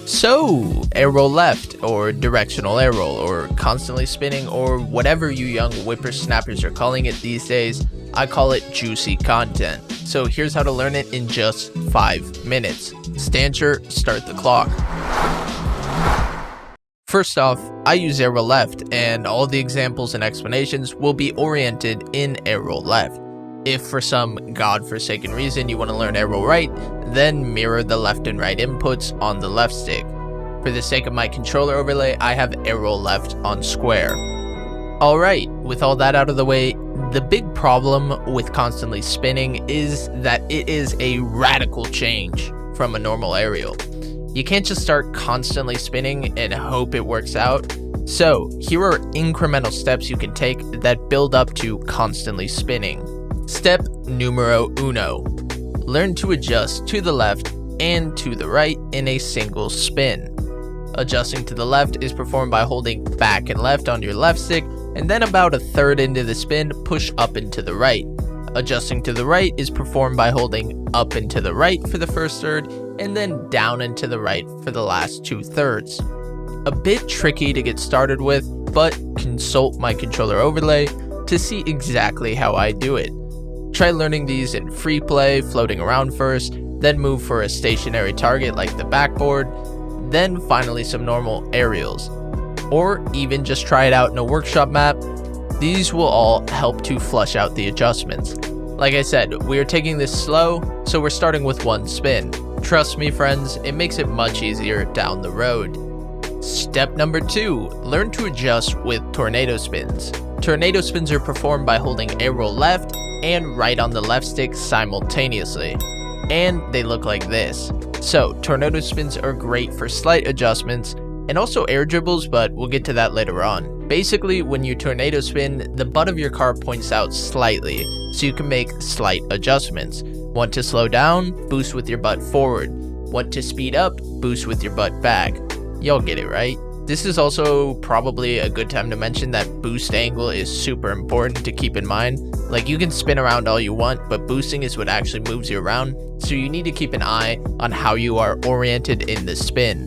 So, arrow left, or directional arrow, or constantly spinning, or whatever you young whippersnappers are calling it these days, I call it juicy content. So here's how to learn it in just 5 minutes. Stancher, start the clock. First off, I use arrow left, and all the examples and explanations will be oriented in arrow left. If for some godforsaken reason you want to learn arrow right, then mirror the left and right inputs on the left stick. For the sake of my controller overlay, I have arrow left on square. Alright, with all that out of the way, the big problem with constantly spinning is that it is a radical change from a normal aerial. You can't just start constantly spinning and hope it works out. So, here are incremental steps you can take that build up to constantly spinning. Step numero uno. Learn to adjust to the left and to the right in a single spin. Adjusting to the left is performed by holding back and left on your left stick, and then about a third into the spin, push up and to the right. Adjusting to the right is performed by holding up and to the right for the first third, and then down and to the right for the last 2/3. A bit tricky to get started with, but consult my controller overlay to see exactly how I do it. Try learning these in free play, floating around first, then move for a stationary target like the backboard, then finally some normal aerials. Or even just try it out in a workshop map. These will all help to flush out the adjustments. Like I said, we are taking this slow, so we're starting with one spin. Trust me friends, it makes it much easier down the road. Step number 2, learn to adjust with tornado spins. Tornado spins are performed by holding arrow left and right on the left stick simultaneously, and they look like this. So tornado spins are great for slight adjustments and also air dribbles, but we'll get to that later on. Basically, when you tornado spin, the butt of your car points out slightly, so you can make slight adjustments. Want to slow down? Boost with your butt forward. Want to speed up? Boost with your butt back. Y'all get it, right? This is also probably a good time to mention that boost angle is super important to keep in mind. Like, you can spin around all you want, but boosting is what actually moves you around, so you need to keep an eye on how you are oriented in the spin.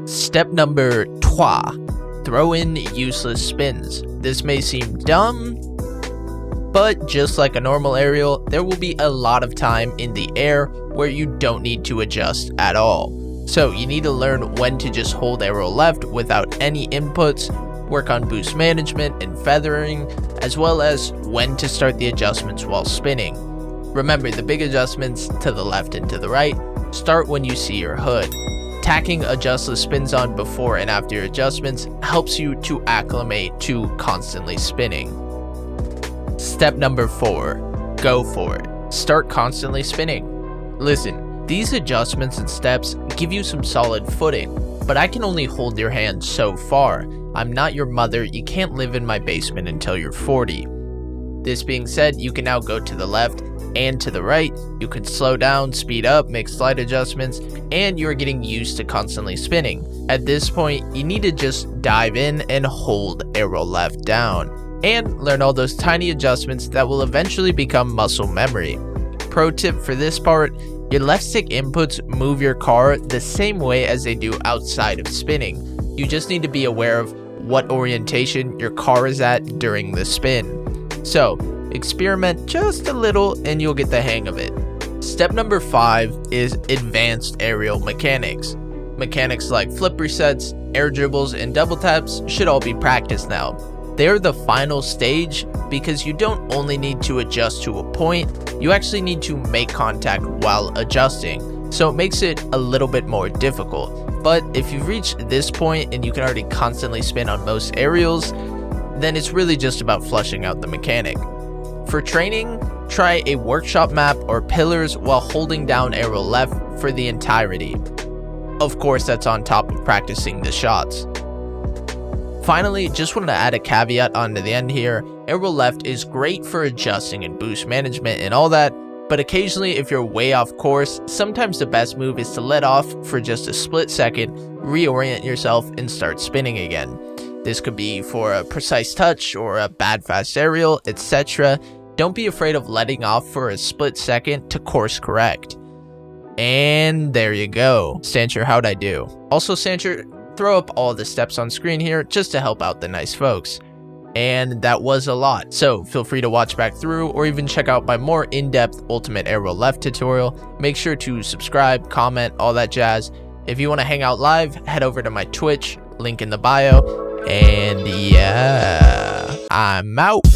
Step number 3, throw in useless spins. This may seem dumb, but just like a normal aerial, there will be a lot of time in the air where you don't need to adjust at all. So you need to learn when to just hold arrow left without any inputs, work on boost management and feathering, as well as when to start the adjustments while spinning. Remember, the big adjustments to the left and to the right start when you see your hood. Tacking adjustless spins on before and after your adjustments helps you to acclimate to constantly spinning. Step number 4, go for it. Start constantly spinning. Listen, these adjustments and steps give you some solid footing, but I can only hold your hand so far. I'm not your mother, you can't live in my basement until you're 40. This being said, you can now go to the left and to the right. You can slow down, speed up, make slight adjustments, and you're getting used to constantly spinning. At this point, you need to just dive in and hold arrow left down, and learn all those tiny adjustments that will eventually become muscle memory. Pro tip for this part, your left stick inputs move your car the same way as they do outside of spinning. You just need to be aware of what orientation your car is at during the spin. So, experiment just a little and you'll get the hang of it. Step number 5 is advanced aerial mechanics. Mechanics like flip resets, air dribbles, and double taps should all be practiced now. They're the final stage because you don't only need to adjust to a point, you actually need to make contact while adjusting, so it makes it a little bit more difficult. But if you've reached this point and you can already constantly spin on most aerials, then it's really just about flushing out the mechanic. For training, try a workshop map or pillars while holding down arrow left for the entirety. Of course, that's on top of practicing the shots. Finally, just wanted to add a caveat onto the end here. Arrow left is great for adjusting and boost management and all that, but occasionally if you're way off course, sometimes the best move is to let off for just a split second, reorient yourself, and start spinning again. This could be for a precise touch or a bad fast aerial, etc. Don't be afraid of letting off for a split second to course correct. And there you go. Sancher, how'd I do? Also, Sancher, throw up all the steps on screen here just to help out the nice folks. And that was a lot, so feel free to watch back through or even check out my more in-depth ultimate aerial left tutorial. Make sure to subscribe, comment, all that jazz. If you want to hang out live, head over to my Twitch, link in the bio. And yeah, I'm out.